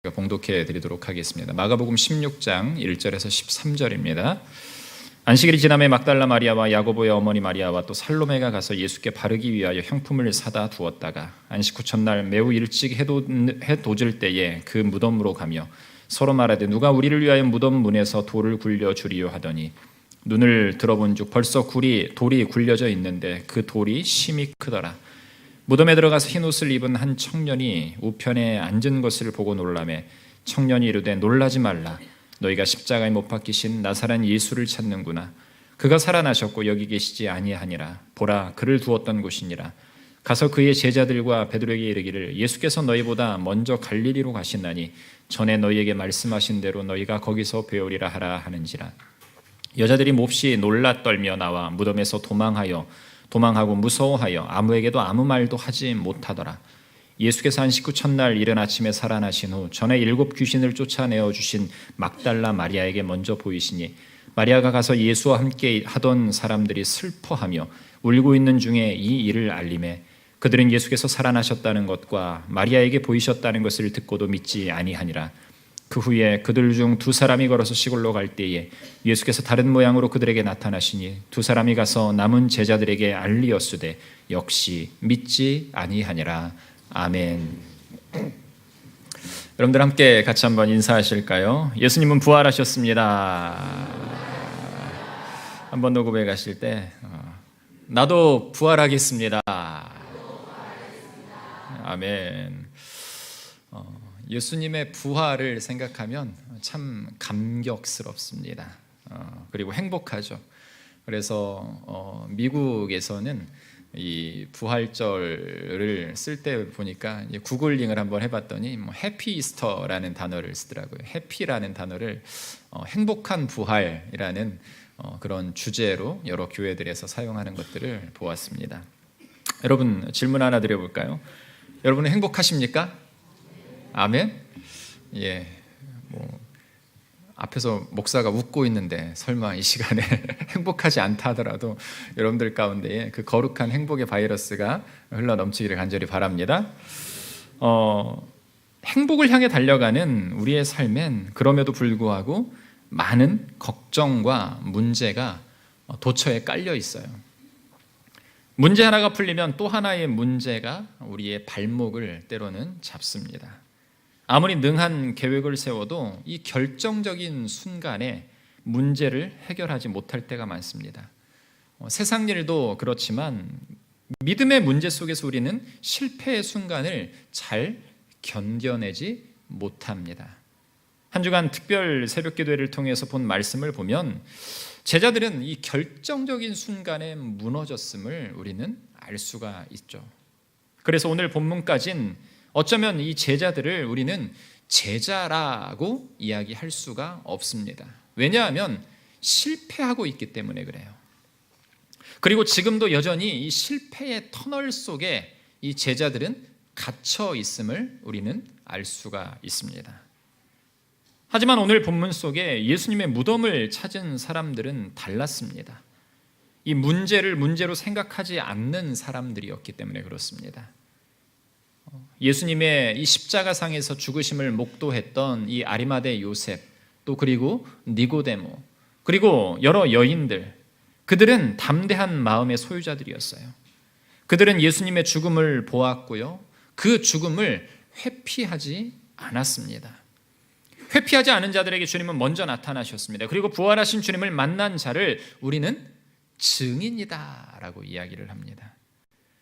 봉독해 드리도록 하겠습니다. 마가복음 16장 1절에서 13절입니다. 안식일이 지남에 막달라 마리아와 야고보의 어머니 마리아와 또 살로메가 가서 예수께 바르기 위하여 향품을 사다 두었다가 안식 후 첫날 매우 일찍 해 돋을 때에 그 무덤으로 가며 서로 말하되 누가 우리를 위하여 무덤 문에서 돌을 굴려 주리요 하더니 눈을 들어본즉 벌써 돌이 굴려져 있는데 그 돌이 심히 크더라. 무덤에 들어가서 흰 옷을 입은 한 청년이 우편에 앉은 것을 보고 놀라매 청년이 이르되 놀라지 말라. 너희가 십자가에 못 박히신 나사렛 예수를 찾는구나. 그가 살아나셨고 여기 계시지 아니하니라. 보라 그를 두었던 곳이니라. 가서 그의 제자들과 베드로에게 이르기를 예수께서 너희보다 먼저 갈릴리로 가신다니 전에 너희에게 말씀하신 대로 너희가 거기서 배우리라 하라 하는지라. 여자들이 몹시 놀라 떨며 나와 무덤에서 도망하고 무서워하여 아무에게도 아무 말도 하지 못하더라. 예수께서 안식 후 첫날 이른 아침에 살아나신 후 전에 7 귀신을 쫓아내어 주신 막달라 마리아에게 먼저 보이시니 마리아가 가서 예수와 함께 하던 사람들이 슬퍼하며 울고 있는 중에 이 일을 알림해 그들은 예수께서 살아나셨다는 것과 마리아에게 보이셨다는 것을 듣고도 믿지 아니하니라. 그 후에 그들 중 2 사람이 걸어서 시골로 갈 때에 예수께서 다른 모양으로 그들에게 나타나시니 2 사람이 가서 남은 제자들에게 알리었으되 역시 믿지 아니하니라. 아멘. 여러분들 함께 같이 한번 인사하실까요? 예수님은 부활하셨습니다. 한 번 더 고백하실 때 나도 부활하겠습니다. 아멘. 예수님의 부활을 생각하면 참 감격스럽습니다. 그리고 행복하죠. 그래서 미국에서는 이 부활절을 쓸 때 보니까 구글링을 한번 해봤더니 해피 이스터라는 단어를 쓰더라고요. 해피라는 단어를 행복한 부활이라는 그런 주제로 여러 교회들에서 사용하는 것들을 보았습니다. 여러분 질문 하나 드려볼까요? 여러분은 행복하십니까? 아멘. 예, 앞에서 목사가 웃고 있는데 설마 이 시간에 행복하지 않다 하더라도 여러분들 가운데에 그 거룩한 행복의 바이러스가 흘러 넘치기를 간절히 바랍니다. 행복을 향해 달려가는 우리의 삶엔 그럼에도 불구하고 많은 걱정과 문제가 도처에 깔려 있어요. 문제 하나가 풀리면 또 하나의 문제가 우리의 발목을 때로는 잡습니다. 아무리 능한 계획을 세워도 이 결정적인 순간에 문제를 해결하지 못할 때가 많습니다. 세상 일도 그렇지만 믿음의 문제 속에서 우리는 실패의 순간을 잘 견뎌내지 못합니다. 한 주간 특별 새벽 기도회를 통해서 본 말씀을 보면 제자들은 이 결정적인 순간에 무너졌음을 우리는 알 수가 있죠. 그래서 오늘 본문까지는 어쩌면 이 제자들을 우리는 제자라고 이야기할 수가 없습니다. 왜냐하면 실패하고 있기 때문에 그래요. 그리고 지금도 여전히 이 실패의 터널 속에 이 제자들은 갇혀 있음을 우리는 알 수가 있습니다. 하지만 오늘 본문 속에 예수님의 무덤을 찾은 사람들은 달랐습니다. 이 문제를 문제로 생각하지 않는 사람들이었기 때문에 그렇습니다. 예수님의 이 십자가상에서 죽으심을 목도했던 이 아리마대 요셉, 또 그리고 니고데모, 그리고 여러 여인들, 그들은 담대한 마음의 소유자들이었어요. 그들은 예수님의 죽음을 보았고요, 그 죽음을 회피하지 않았습니다. 회피하지 않은 자들에게 주님은 먼저 나타나셨습니다. 그리고 부활하신 주님을 만난 자를 우리는 증인이다 라고 이야기를 합니다.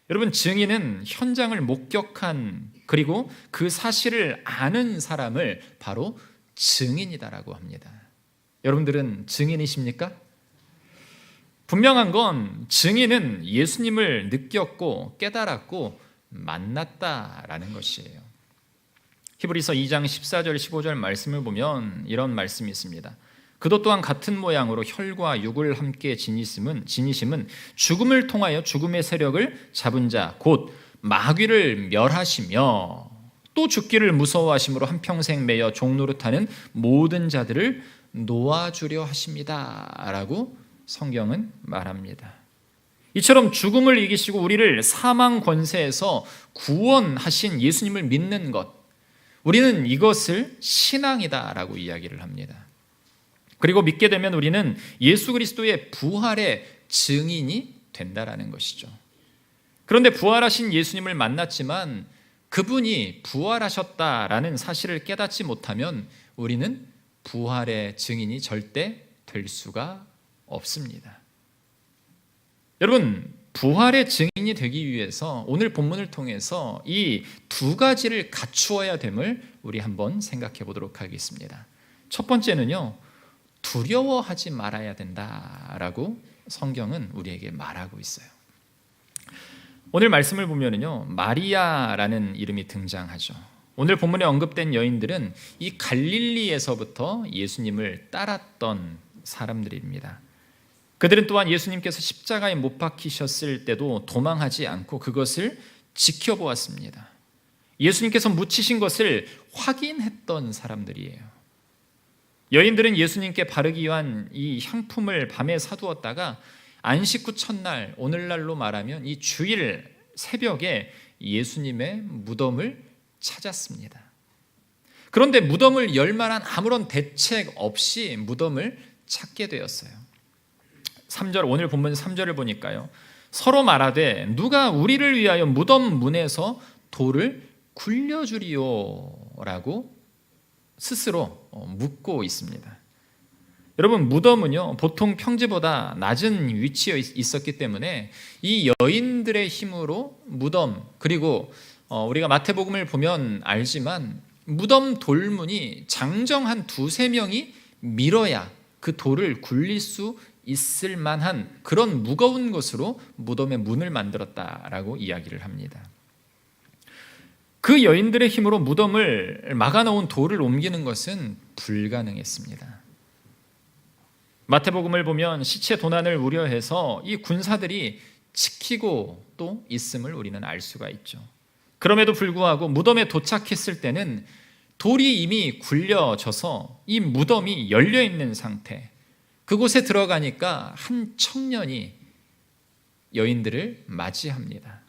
여러분, 증인은 현장을 목격한 그리고 그 사실을 아는 사람을 바로 증인이다라고 합니다. 여러분들은 증인이십니까? 분명한 건 증인은 예수님을 느꼈고 깨달았고 만났다라는 것이에요. 히브리서 2장 14절 15절 말씀을 보면 이런 말씀이 있습니다. 그도 또한 같은 모양으로 혈과 육을 함께 지니심은 죽음을 통하여 죽음의 세력을 잡은 자 곧 마귀를 멸하시며 또 죽기를 무서워하심으로 한평생 매여 종노릇하는 모든 자들을 놓아주려 하십니다 라고 성경은 말합니다. 이처럼 죽음을 이기시고 우리를 사망 권세에서 구원하신 예수님을 믿는 것, 우리는 이것을 신앙이다라고 이야기를 합니다. 그리고 믿게 되면 우리는 예수 그리스도의 부활의 증인이 된다라는 것이죠. 그런데 부활하신 예수님을 만났지만 그분이 부활하셨다라는 사실을 깨닫지 못하면 우리는 부활의 증인이 절대 될 수가 없습니다. 여러분, 부활의 증인이 되기 위해서 오늘 본문을 통해서 이 두 가지를 갖추어야 됨을 우리 한번 생각해 보도록 하겠습니다. 첫 번째는요, 두려워하지 말아야 된다라고 성경은 우리에게 말하고 있어요. 오늘 말씀을 보면은요, 마리아라는 이름이 등장하죠. 오늘 본문에 언급된 여인들은 이 갈릴리에서부터 예수님을 따랐던 사람들입니다. 그들은 또한 예수님께서 십자가에 못 박히셨을 때도 도망하지 않고 그것을 지켜보았습니다. 예수님께서 묻히신 것을 확인했던 사람들이에요. 여인들은 예수님께 바르기 위한 이 향품을 밤에 사두었다가 안식 후 첫날, 오늘날로 말하면 이 주일 새벽에 예수님의 무덤을 찾았습니다. 그런데 무덤을 열 만한 아무런 대책 없이 무덤을 찾게 되었어요. 3절, 오늘 본문 3절을 보니까요, 서로 말하되 누가 우리를 위하여 무덤 문에서 돌을 굴려주리요 라고 스스로 묻고 있습니다. 여러분, 무덤은요 보통 평지보다 낮은 위치에 있었기 때문에 이 여인들의 힘으로 무덤, 그리고 우리가 마태복음을 보면 알지만 무덤 돌문이 장정 한 두세 명이 밀어야 그 돌을 굴릴 수 있을 만한 그런 무거운 것으로 무덤의 문을 만들었다라고 이야기를 합니다. 그 여인들의 힘으로 무덤을 막아놓은 돌을 옮기는 것은 불가능했습니다. 마태복음을 보면 시체 도난을 우려해서 이 군사들이 지키고 또 있음을 우리는 알 수가 있죠. 그럼에도 불구하고 무덤에 도착했을 때는 돌이 이미 굴려져서 이 무덤이 열려 있는 상태, 그곳에 들어가니까 한 청년이 여인들을 맞이합니다.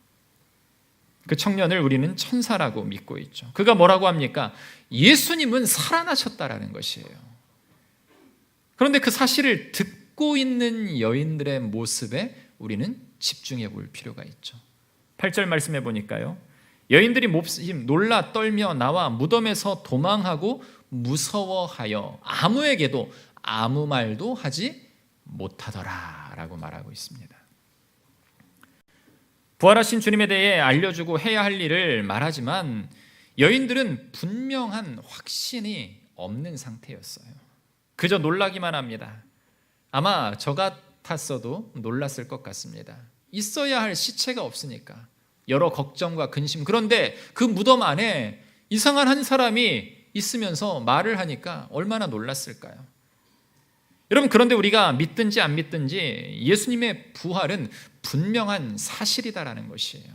그 청년을 우리는 천사라고 믿고 있죠. 그가 뭐라고 합니까? 예수님은 살아나셨다라는 것이에요. 그런데 그 사실을 듣고 있는 여인들의 모습에 우리는 집중해 볼 필요가 있죠. 8절 말씀해 보니까요, 여인들이 몹시 놀라 떨며 나와 무덤에서 도망하고 무서워하여 아무에게도 아무 말도 하지 못하더라 라고 말하고 있습니다. 부활하신 주님에 대해 알려주고 해야 할 일을 말하지만 여인들은 분명한 확신이 없는 상태였어요. 그저 놀라기만 합니다. 아마 저 같았어도 놀랐을 것 같습니다. 있어야 할 시체가 없으니까 여러 걱정과 근심, 그런데 그 무덤 안에 이상한 한 사람이 있으면서 말을 하니까 얼마나 놀랐을까요? 여러분, 그런데 우리가 믿든지 안 믿든지 예수님의 부활은 분명한 사실이다라는 것이에요.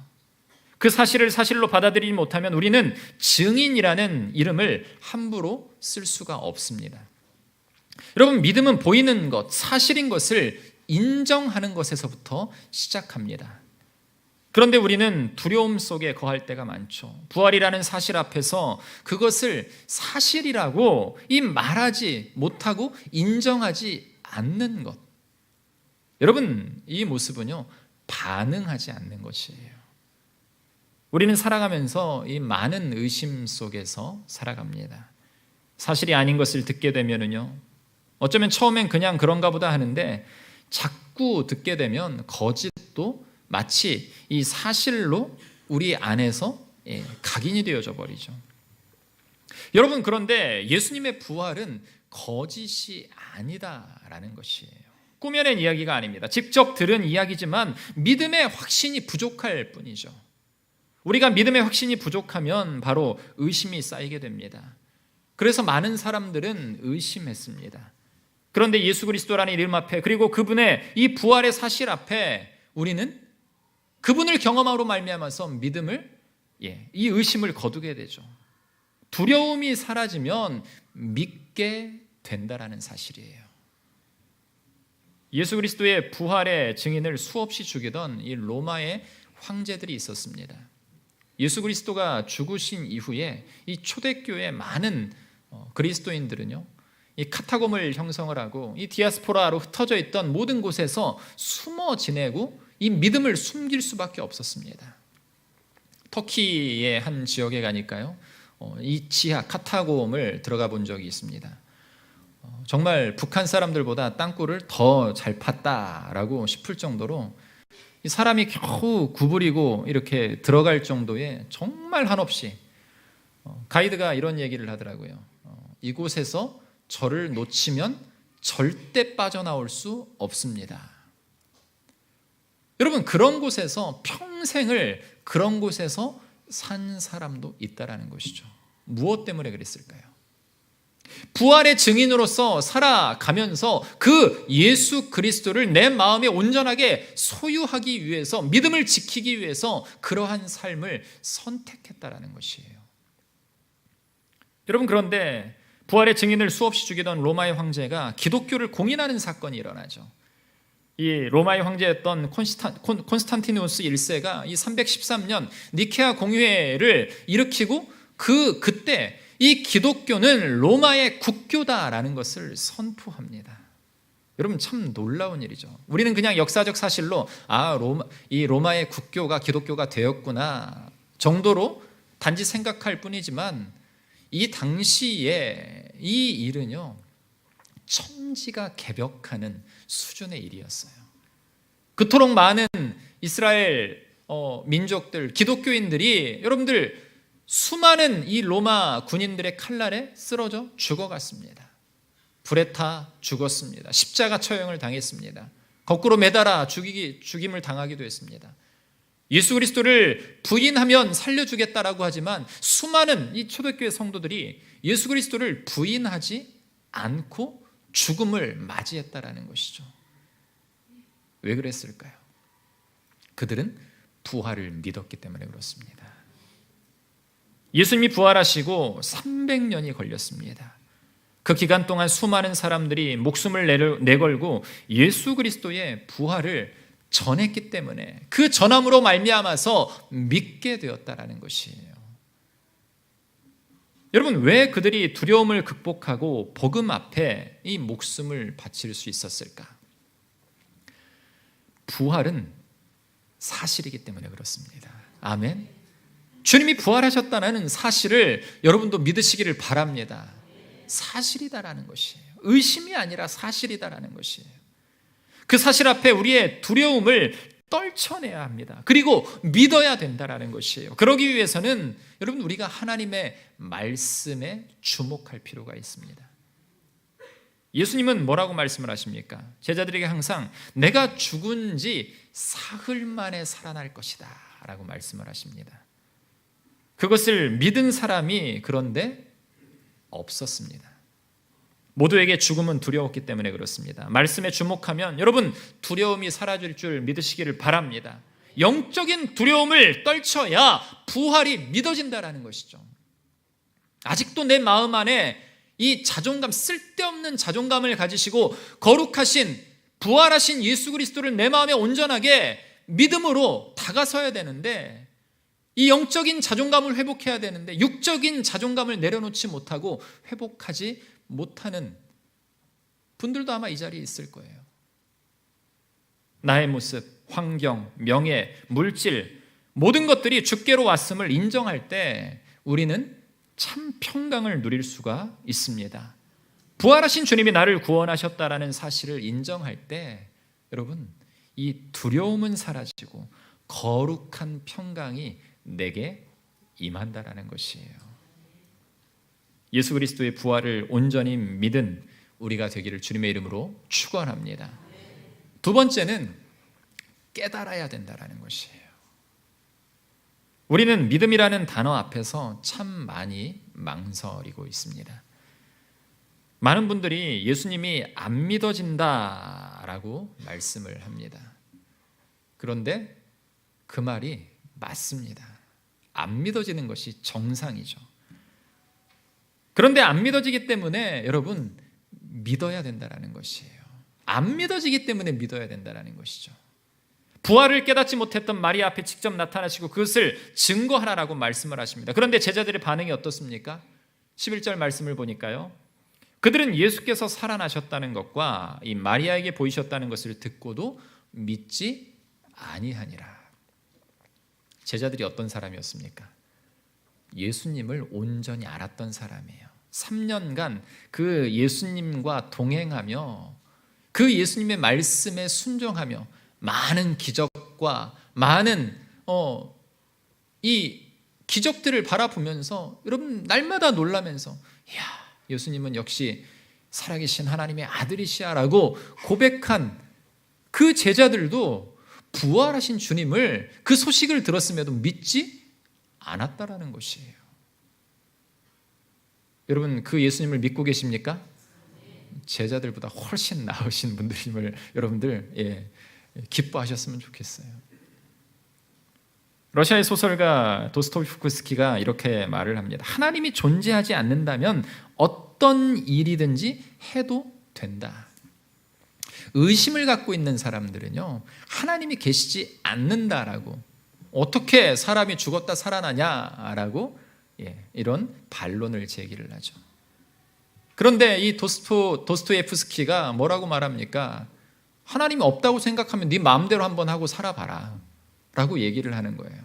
그 사실을 사실로 받아들이지 못하면 우리는 증인이라는 이름을 함부로 쓸 수가 없습니다. 여러분, 믿음은 보이는 것, 사실인 것을 인정하는 것에서부터 시작합니다. 그런데 우리는 두려움 속에 거할 때가 많죠. 부활이라는 사실 앞에서 그것을 사실이라고 말하지 못하고 인정하지 않는 것. 여러분, 이 모습은요, 반응하지 않는 것이에요. 우리는 살아가면서 이 많은 의심 속에서 살아갑니다. 사실이 아닌 것을 듣게 되면은요, 어쩌면 처음엔 그냥 그런가 보다 하는데 자꾸 듣게 되면 거짓도 마치 이 사실로 우리 안에서 각인이 되어져 버리죠. 여러분, 그런데 예수님의 부활은 거짓이 아니다라는 것이에요. 꾸며낸 이야기가 아닙니다. 직접 들은 이야기지만 믿음의 확신이 부족할 뿐이죠. 우리가 믿음의 확신이 부족하면 바로 의심이 쌓이게 됩니다. 그래서 많은 사람들은 의심했습니다. 그런데 예수 그리스도라는 이름 앞에, 그리고 그분의 이 부활의 사실 앞에 우리는 그분을 경험함으로 말미암아서 믿음을, 이 의심을 거두게 되죠. 두려움이 사라지면 믿게 된다라는 사실이에요. 예수 그리스도의 부활의 증인을 수없이 죽이던 이 로마의 황제들이 있었습니다. 예수 그리스도가 죽으신 이후에 이 초대교회 많은 그리스도인들은요, 이 카타콤을 형성을 하고 이 디아스포라로 흩어져 있던 모든 곳에서 숨어 지내고 이 믿음을 숨길 수밖에 없었습니다. 터키의 한 지역에 가니까요, 이 지하 카타콤을 들어가 본 적이 있습니다. 정말 북한 사람들보다 땅굴을 더 잘 팠다라고 싶을 정도로 이 사람이 겨우 구부리고 이렇게 들어갈 정도의 정말 한없이, 가이드가 이런 얘기를 하더라고요. 이곳에서 저를 놓치면 절대 빠져나올 수 없습니다. 여러분, 그런 곳에서 평생을 그런 곳에서 산 사람도 있다라는 것이죠. 무엇 때문에 그랬을까요? 부활의 증인으로서 살아가면서 그 예수 그리스도를 내 마음에 온전하게 소유하기 위해서, 믿음을 지키기 위해서 그러한 삶을 선택했다라는 것이에요. 여러분, 그런데 부활의 증인을 수없이 죽이던 로마의 황제가 기독교를 공인하는 사건이 일어나죠. 이 로마의 황제였던 콘스탄티누스 1세가 이 313년 니케아 공회를 일으키고 그때 이 기독교는 로마의 국교다라는 것을 선포합니다. 여러분, 참 놀라운 일이죠. 우리는 그냥 역사적 사실로 이 로마의 국교가 기독교가 되었구나 정도로 단지 생각할 뿐이지만, 이 당시에 이 일은요, 천지가 개벽하는 수준의 일이었어요. 그토록 많은 이스라엘 민족들, 기독교인들이, 여러분들, 수많은 이 로마 군인들의 칼날에 쓰러져 죽어갔습니다. 불에 타 죽었습니다. 십자가 처형을 당했습니다. 거꾸로 매달아 죽임을 당하기도 했습니다. 예수 그리스도를 부인하면 살려주겠다라고 하지만 수많은 이 초대교회 성도들이 예수 그리스도를 부인하지 않고 죽음을 맞이했다라는 것이죠. 왜 그랬을까요? 그들은 부활을 믿었기 때문에 그렇습니다. 예수님이 부활하시고 300년이 걸렸습니다. 그 기간 동안 수많은 사람들이 목숨을 내걸고 예수 그리스도의 부활을 전했기 때문에 그 전함으로 말미암아서 믿게 되었다라는 것이에요. 여러분, 왜 그들이 두려움을 극복하고 복음 앞에 이 목숨을 바칠 수 있었을까? 부활은 사실이기 때문에 그렇습니다. 아멘. 주님이 부활하셨다는 사실을 여러분도 믿으시기를 바랍니다. 사실이다라는 것이에요. 의심이 아니라 사실이다라는 것이에요. 그 사실 앞에 우리의 두려움을 떨쳐내야 합니다. 그리고 믿어야 된다라는 것이에요. 그러기 위해서는 여러분, 우리가 하나님의 말씀에 주목할 필요가 있습니다. 예수님은 뭐라고 말씀을 하십니까? 제자들에게 항상 내가 죽은 지 사흘 만에 살아날 것이다 라고 말씀을 하십니다. 그것을 믿은 사람이 그런데 없었습니다. 모두에게 죽음은 두려웠기 때문에 그렇습니다. 말씀에 주목하면 여러분, 두려움이 사라질 줄 믿으시기를 바랍니다. 영적인 두려움을 떨쳐야 부활이 믿어진다라는 것이죠. 아직도 내 마음 안에 이 자존감, 쓸데없는 자존감을 가지시고 거룩하신 부활하신 예수 그리스도를 내 마음에 온전하게 믿음으로 다가서야 되는데, 이 영적인 자존감을 회복해야 되는데 육적인 자존감을 내려놓지 못하고 회복하지 못하는 분들도 아마 이 자리에 있을 거예요. 나의 모습, 환경, 명예, 물질, 모든 것들이 주께로 왔음을 인정할 때 우리는 참 평강을 누릴 수가 있습니다. 부활하신 주님이 나를 구원하셨다라는 사실을 인정할 때 여러분, 이 두려움은 사라지고 거룩한 평강이 내게 임한다라는 것이에요. 예수 그리스도의 부활을 온전히 믿은 우리가 되기를 주님의 이름으로 축원합니다. 두 번째는 깨달아야 된다라는 것이에요. 우리는 믿음이라는 단어 앞에서 참 많이 망설이고 있습니다. 많은 분들이 예수님이 안 믿어진다라고 말씀을 합니다. 그런데 그 말이 맞습니다. 안 믿어지는 것이 정상이죠. 그런데 안 믿어지기 때문에 여러분, 믿어야 된다는 것이에요. 안 믿어지기 때문에 믿어야 된다는 것이죠. 부활을 깨닫지 못했던 마리아 앞에 직접 나타나시고 그것을 증거하라라고 말씀을 하십니다. 그런데 제자들의 반응이 어떻습니까? 11절 말씀을 보니까요, 그들은 예수께서 살아나셨다는 것과 이 마리아에게 보이셨다는 것을 듣고도 믿지 아니하니라. 제자들이 어떤 사람이었습니까? 예수님을 온전히 알았던 사람이에요. 3년간 그 예수님과 동행하며 그 예수님의 말씀에 순종하며 많은 기적과 많은 이 기적들을 바라보면서 여러분 날마다 놀라면서, 이야, 예수님은 역시 살아계신 하나님의 아들이시야라고 고백한 그 제자들도 부활하신 주님을, 그 소식을 들었음에도 믿지 않았다라는 것이에요. 여러분, 그 예수님을 믿고 계십니까? 제자들보다 훨씬 나으신 분들임을 여러분들 기뻐하셨으면 좋겠어요. 러시아의 소설가 도스토옙스키가 이렇게 말을 합니다. 하나님이 존재하지 않는다면 어떤 일이든지 해도 된다. 의심을 갖고 있는 사람들은요, 하나님이 계시지 않는다라고, 어떻게 사람이 죽었다 살아나냐라고 이런 반론을 제기를 하죠. 그런데 이 도스토옙스키가 뭐라고 말합니까? 하나님이 없다고 생각하면 네 마음대로 한번 하고 살아봐라 라고 얘기를 하는 거예요.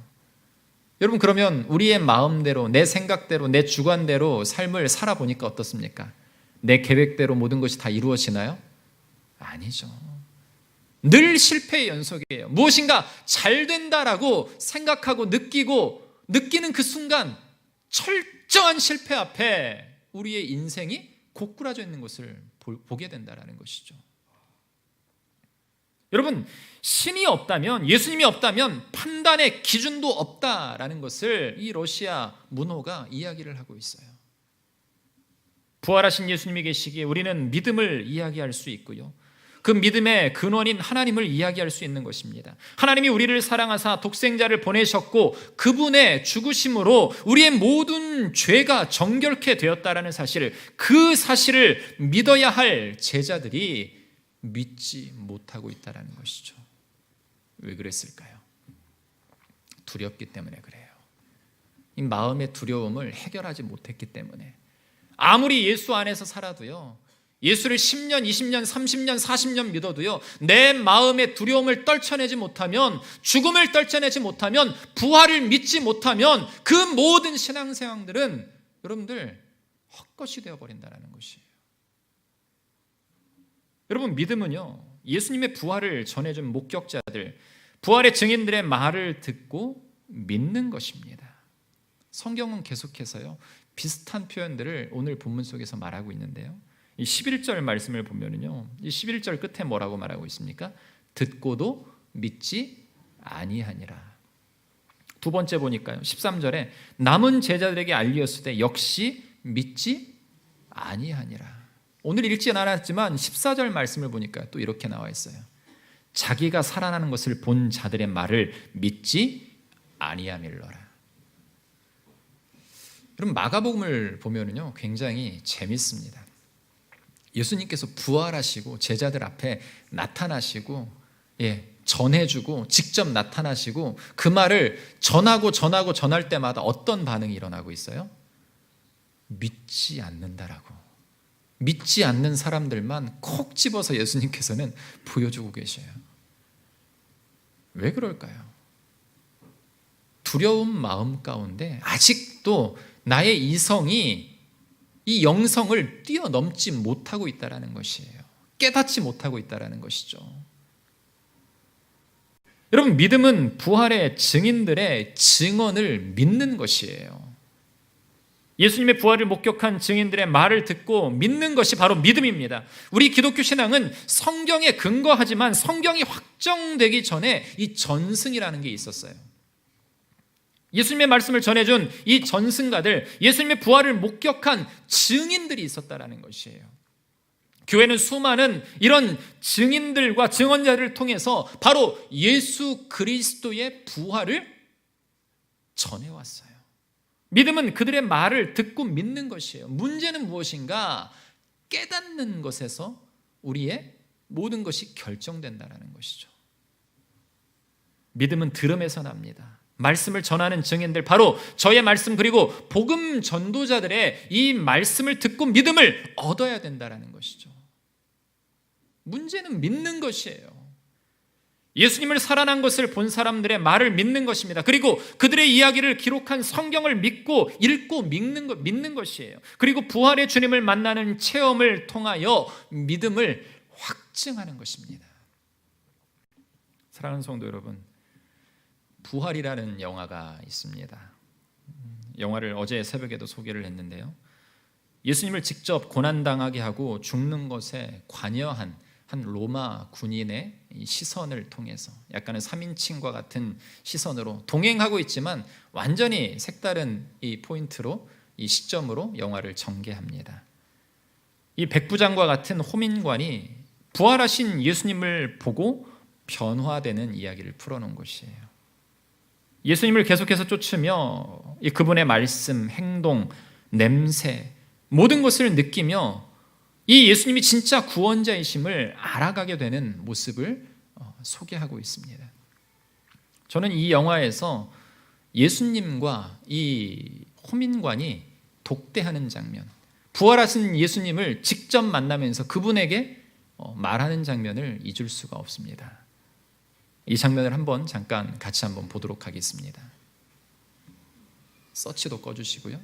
여러분, 그러면 우리의 마음대로, 내 생각대로, 내 주관대로 삶을 살아보니까 어떻습니까? 내 계획대로 모든 것이 다 이루어지나요? 아니죠. 늘 실패의 연속이에요. 무엇인가 잘 된다라고 생각하고 느끼는 그 순간 철저한 실패 앞에 우리의 인생이 고꾸라져 있는 것을 보게 된다는 것이죠. 여러분, 신이 없다면, 예수님이 없다면 판단의 기준도 없다라는 것을 이 러시아 문호가 이야기를 하고 있어요. 부활하신 예수님이 계시기에 우리는 믿음을 이야기할 수 있고요, 그 믿음의 근원인 하나님을 이야기할 수 있는 것입니다. 하나님이 우리를 사랑하사 독생자를 보내셨고 그분의 죽으심으로 우리의 모든 죄가 정결케 되었다라는 사실을, 그 사실을 믿어야 할 제자들이 믿지 못하고 있다는 것이죠. 왜 그랬을까요? 두렵기 때문에 그래요. 이 마음의 두려움을 해결하지 못했기 때문에. 아무리 예수 안에서 살아도요, 예수를 10년, 20년, 30년, 40년 믿어도요, 내 마음의 두려움을 떨쳐내지 못하면, 죽음을 떨쳐내지 못하면, 부활을 믿지 못하면 그 모든 신앙생활들은 여러분들 헛것이 되어버린다는 것이에요. 여러분, 믿음은요, 예수님의 부활을 전해준 목격자들, 부활의 증인들의 말을 듣고 믿는 것입니다. 성경은 계속해서요, 비슷한 표현들을 오늘 본문 속에서 말하고 있는데요, 이 11절 말씀을 보면은요, 이 11절 끝에 뭐라고 말하고 있습니까? 듣고도 믿지 아니하니라. 두 번째 보니까요, 13절에 남은 제자들에게 알리었으되 역시 믿지 아니하니라. 오늘 읽진 않았지만 14절 말씀을 보니까 또 이렇게 나와 있어요. 자기가 살아나는 것을 본 자들의 말을 믿지 아니함일러라. 여러분, 마가복음을 보면은요, 굉장히 재밌습니다. 예수님께서 부활하시고 제자들 앞에 나타나시고 전해주고 직접 나타나시고 그 말을 전하고 전할 때마다 어떤 반응이 일어나고 있어요? 믿지 않는다라고. 믿지 않는 사람들만 콕 집어서 예수님께서는 보여주고 계셔요. 왜 그럴까요? 두려운 마음 가운데 아직도 나의 이성이 이 영성을 뛰어넘지 못하고 있다는 것이에요. 깨닫지 못하고 있다는 것이죠. 여러분, 믿음은 부활의 증인들의 증언을 믿는 것이에요. 예수님의 부활을 목격한 증인들의 말을 듣고 믿는 것이 바로 믿음입니다. 우리 기독교 신앙은 성경에 근거하지만 성경이 확정되기 전에 이 전승이라는 게 있었어요. 예수님의 말씀을 전해준 이 전승가들, 예수님의 부활을 목격한 증인들이 있었다는 것이에요. 교회는 수많은 이런 증인들과 증언자들을 통해서 바로 예수 그리스도의 부활을 전해왔어요. 믿음은 그들의 말을 듣고 믿는 것이에요. 문제는 무엇인가? 깨닫는 것에서 우리의 모든 것이 결정된다는 것이죠. 믿음은 들음에서 납니다. 말씀을 전하는 증인들, 바로 저의 말씀 그리고 복음 전도자들의 이 말씀을 듣고 믿음을 얻어야 된다는 것이죠. 문제는 믿는 것이에요. 예수님을 살아난 것을 본 사람들의 말을 믿는 것입니다. 그리고 그들의 이야기를 기록한 성경을 믿고 읽고 믿는 것이에요. 그리고 부활의 주님을 만나는 체험을 통하여 믿음을 확증하는 것입니다. 사랑하는 성도 여러분, 부활이라는 영화가 있습니다. 영화를 어제 새벽에도 소개를 했는데요. 예수님을 직접 고난당하게 하고 죽는 것에 관여한 한 로마 군인의 시선을 통해서 약간은 3인칭과 같은 시선으로 동행하고 있지만 완전히 색다른 이 포인트로, 이 시점으로 영화를 전개합니다. 이 백부장과 같은 호민관이 부활하신 예수님을 보고 변화되는 이야기를 풀어놓은 것이에요. 예수님을 계속해서 쫓으며 그분의 말씀, 행동, 냄새 모든 것을 느끼며 이 예수님이 진짜 구원자이심을 알아가게 되는 모습을 소개하고 있습니다. 저는 이 영화에서 예수님과 이 호민관이 독대하는 장면, 부활하신 예수님을 직접 만나면서 그분에게 말하는 장면을 잊을 수가 없습니다. 이 장면을 잠깐 같이 한번 보도록 하겠습니다. 서치도 꺼주시고요.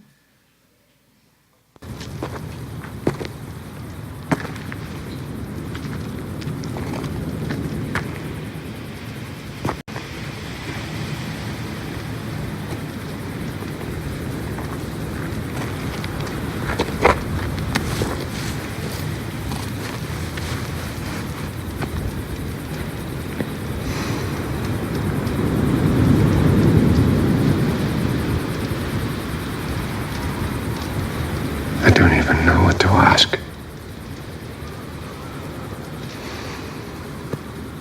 I don't even know what to ask.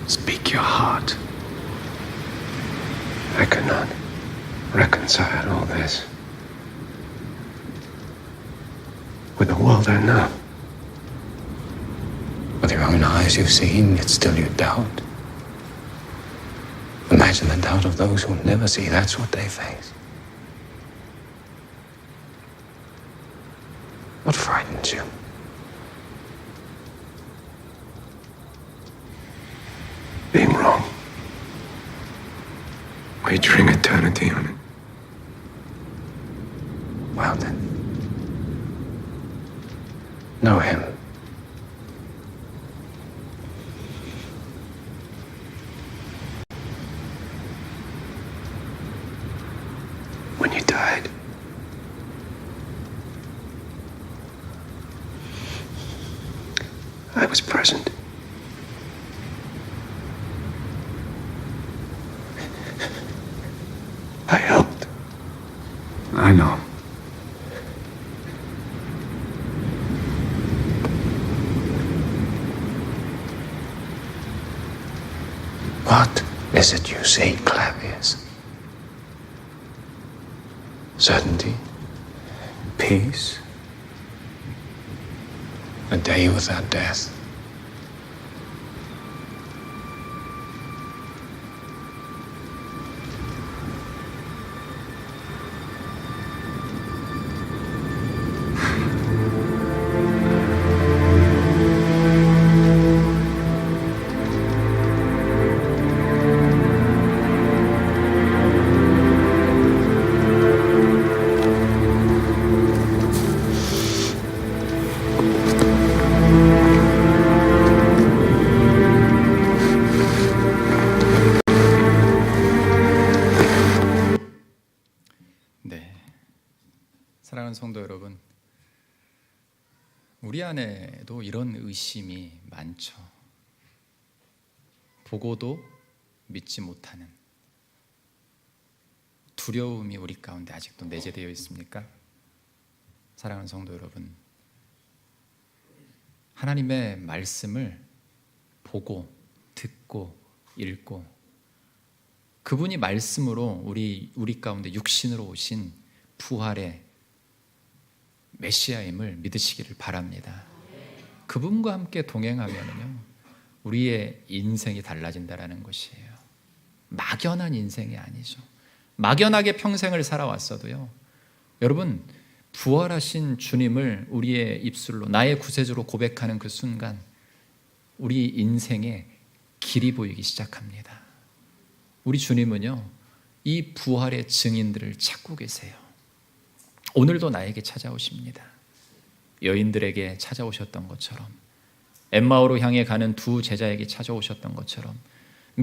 Speak your heart. I cannot reconcile all this with the world I know. With your own eyes you've seen, yet still you doubt. Imagine the doubt of those who never see. That's what they face. What frightens you? Being wrong. Wagering eternity on it. Well then, know him. When you died, I was present. I helped. I know. What is it you say, Clavius? Certainty? Peace? A day without death? 사랑하는 성도 여러분, 우리 안에도 이런 의심이 많죠. 보고도 믿지 못하는 두려움이 우리 가운데 아직도 내재되어 있습니까? 사랑하는 성도 여러분, 하나님의 말씀을 보고 듣고 읽고 그분이 말씀으로 우리 가운데 육신으로 오신 부활의 메시아임을 믿으시기를 바랍니다. 그분과 함께 동행하면요, 우리의 인생이 달라진다라는 것이에요. 막연한 인생이 아니죠. 막연하게 평생을 살아왔어도요, 여러분, 부활하신 주님을 우리의 입술로 나의 구세주로 고백하는 그 순간 우리 인생에 길이 보이기 시작합니다. 우리 주님은요, 이 부활의 증인들을 찾고 계세요. 오늘도 나에게 찾아오십니다. 여인들에게 찾아오셨던 것처럼, 엠마오로 향해 가는 두 제자에게 찾아오셨던 것처럼,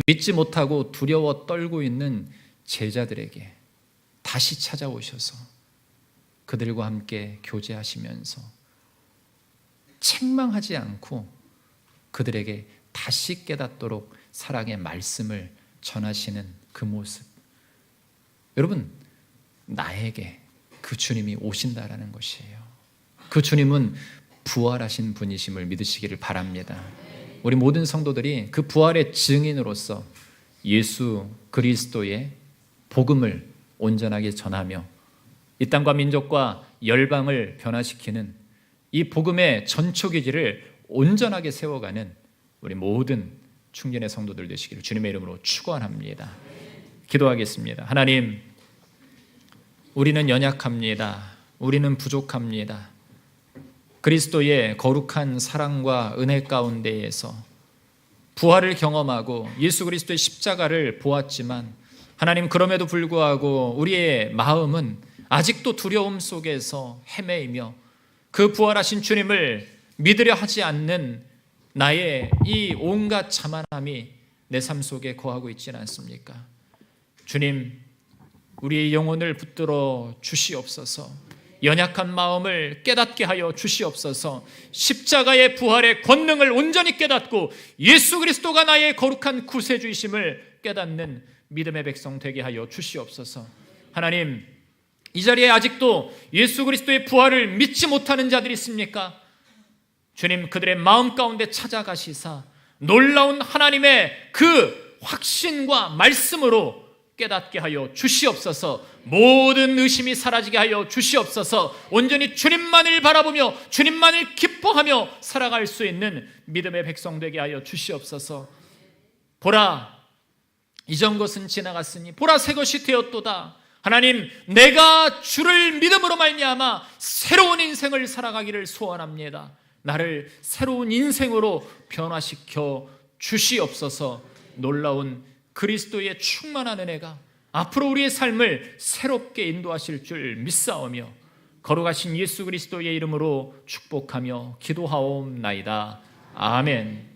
믿지 못하고 두려워 떨고 있는 제자들에게 다시 찾아오셔서 그들과 함께 교제하시면서 책망하지 않고 그들에게 다시 깨닫도록 사랑의 말씀을 전하시는 그 모습, 여러분, 나에게 그 주님이 오신다라는 것이에요. 그 주님은 부활하신 분이심을 믿으시기를 바랍니다. 우리 모든 성도들이 그 부활의 증인으로서 예수 그리스도의 복음을 온전하게 전하며 이 땅과 민족과 열방을 변화시키는 이 복음의 전초기지를 온전하게 세워가는 우리 모든 충전의 성도들 되시기를 주님의 이름으로 축원합니다. 기도하겠습니다. 하나님, 우리는 연약합니다. 우리는 부족합니다. 그리스도의 거룩한 사랑과 은혜 가운데에서 부활을 경험하고 예수 그리스도의 십자가를 보았지만, 하나님, 그럼에도 불구하고 우리의 마음은 아직도 두려움 속에서 헤매이며 그 부활하신 주님을 믿으려 하지 않는 나의 이 온갖 자만함이 내 삶 속에 거하고 있지는 않습니까? 주님, 우리의 영혼을 붙들어 주시옵소서. 연약한 마음을 깨닫게 하여 주시옵소서. 십자가의 부활의 권능을 온전히 깨닫고 예수 그리스도가 나의 거룩한 구세주이심을 깨닫는 믿음의 백성 되게 하여 주시옵소서. 하나님, 이 자리에 아직도 예수 그리스도의 부활을 믿지 못하는 자들이 있습니까? 주님, 그들의 마음 가운데 찾아가시사 놀라운 하나님의 그 확신과 말씀으로 깨닫게 하여 주시옵소서. 모든 의심이 사라지게 하여 주시옵소서. 온전히 주님만을 바라보며 주님만을 기뻐하며 살아갈 수 있는 믿음의 백성 되게 하여 주시옵소서. 보라, 이전 것은 지나갔으니 보라, 새 것이 되었도다. 하나님, 내가 주를 믿음으로 말미암아 새로운 인생을 살아가기를 소원합니다. 나를 새로운 인생으로 변화시켜 주시옵소서. 놀라운 그리스도의 충만한 은혜가 앞으로 우리의 삶을 새롭게 인도하실 줄 믿사오며 거룩하신 예수 그리스도의 이름으로 축복하며 기도하옵나이다. 아멘.